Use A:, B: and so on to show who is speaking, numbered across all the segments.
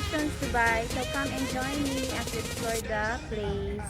A: options to buy. So come and join me as we explore the place.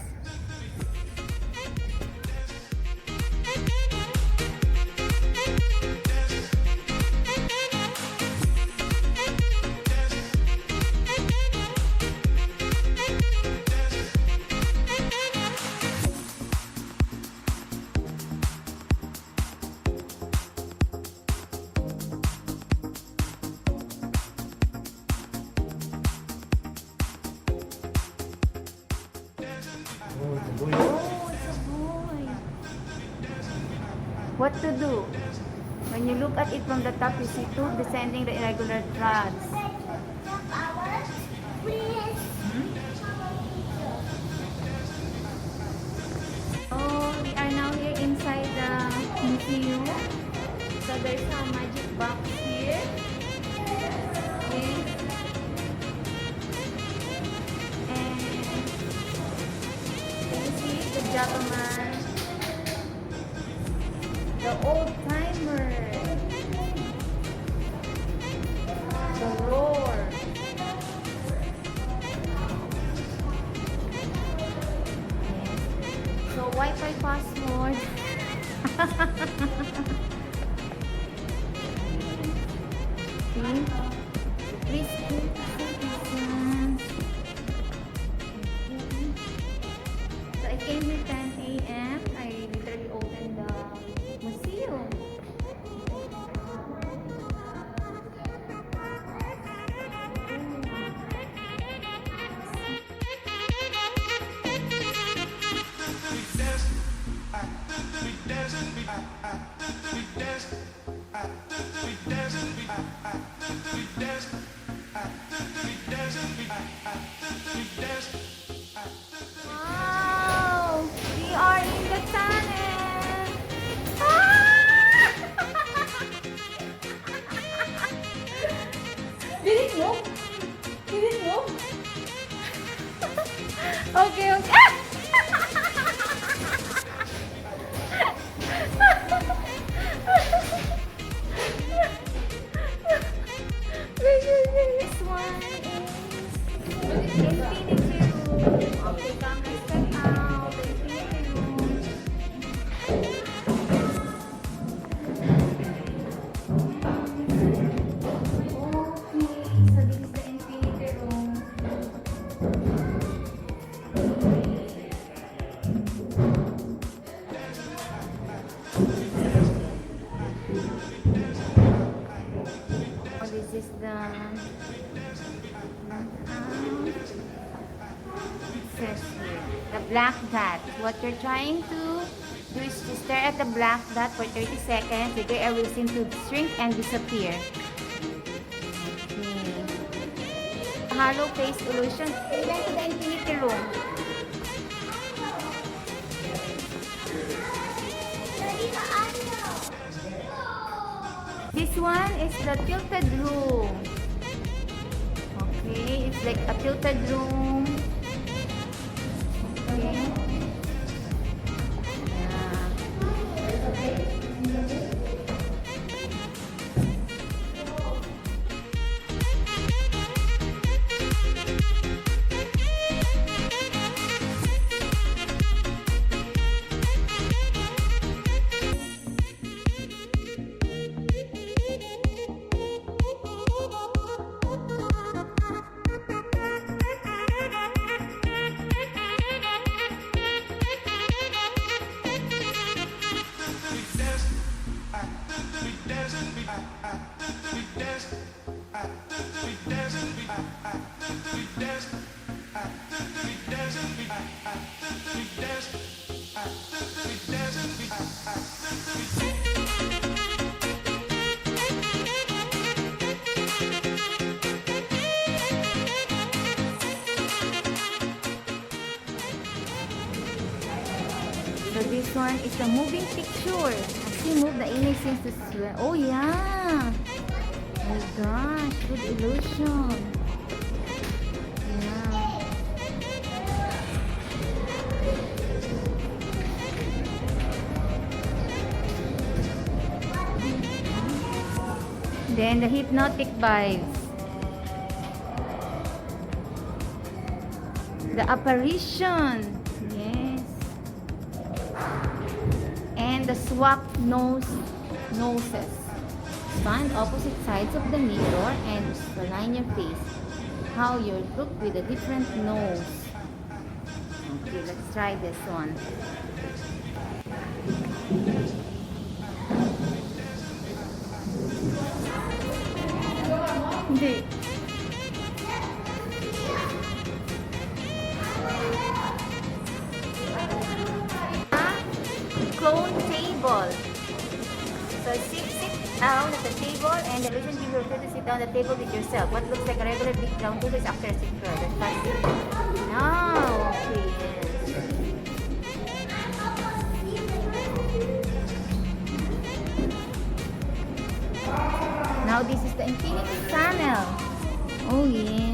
A: Oh, it's a boy. What to do? When you look at it from the top, you see two descending the irregular rods. Oh, we are now here inside the museum. So there's a magic box here. Okay. And you see the gentleman, the old timer, the roar. So Wi-Fi password. See? Please keep citizens. So I came here 10 a.m. I literally opened the museum. Wow! We are in the tunnel! Ah! Did it move? Did it move? Okay, okay. Ah! This one is infinity room. Okay, come, let's check out the infinity room. Okay, so this is the infinity room. Oh, this is the says here, the black dot. What you're trying to do is to stare at the black dot for 30 seconds. The gray area will seem to shrink and disappear. Okay. Hollow face illusion. Then to the infinity room. This one is the tilted room. Okay, it's like a tilted room. Okay. So this one is the moving picture. As you move, the image seems to swell. Oh yeah! Oh my gosh, good illusion. Yeah. Then the hypnotic vibes. The apparition. Yes. And the swap noses. Stand opposite sides of the mirror and align your face. How you look with a different nose. Okay, let's try this one. Hindi. Clone table. So sit down at the table and the illusion gives you to sit down at the table with yourself. What looks like a regular big round table is actually a secure. That's it. Oh, okay, yes. Now this is the infinity channel. Oh yeah.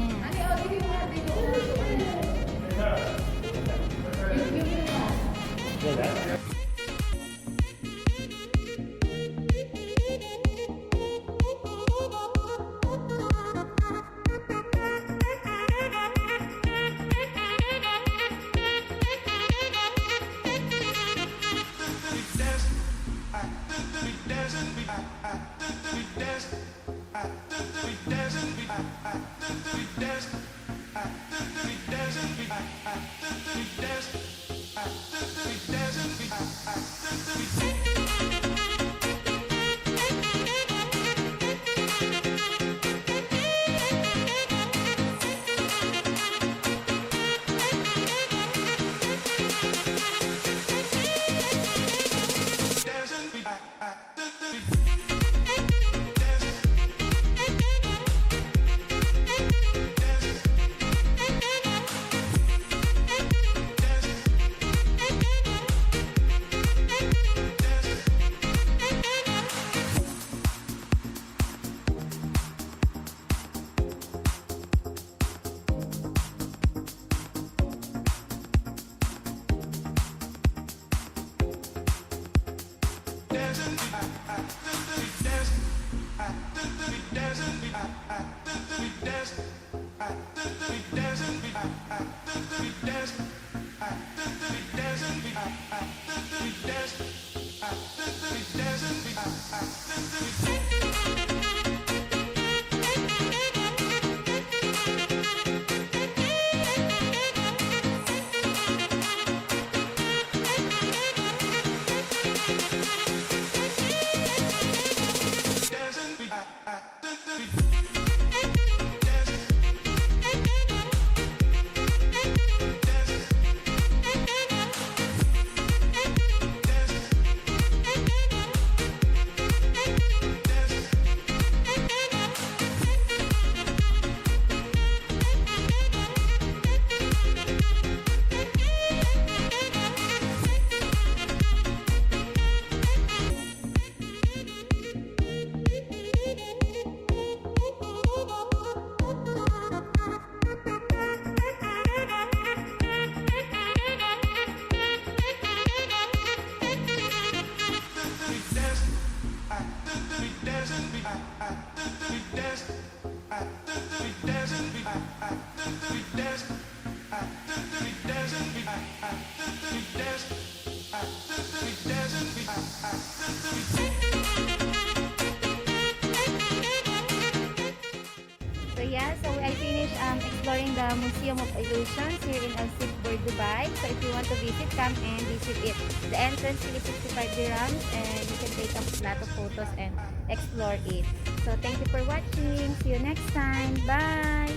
A: So I finished exploring the Museum of Illusions here in Seef, Dubai. So if you want to visit, come and visit it. The entrance fee is 65 dirhams and you can take a lot of photos and explore it. So thank you for watching. See you next time. Bye!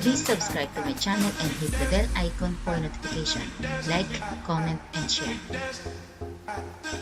B: Please subscribe to my channel and hit the bell icon for notification. Like, comment, and share.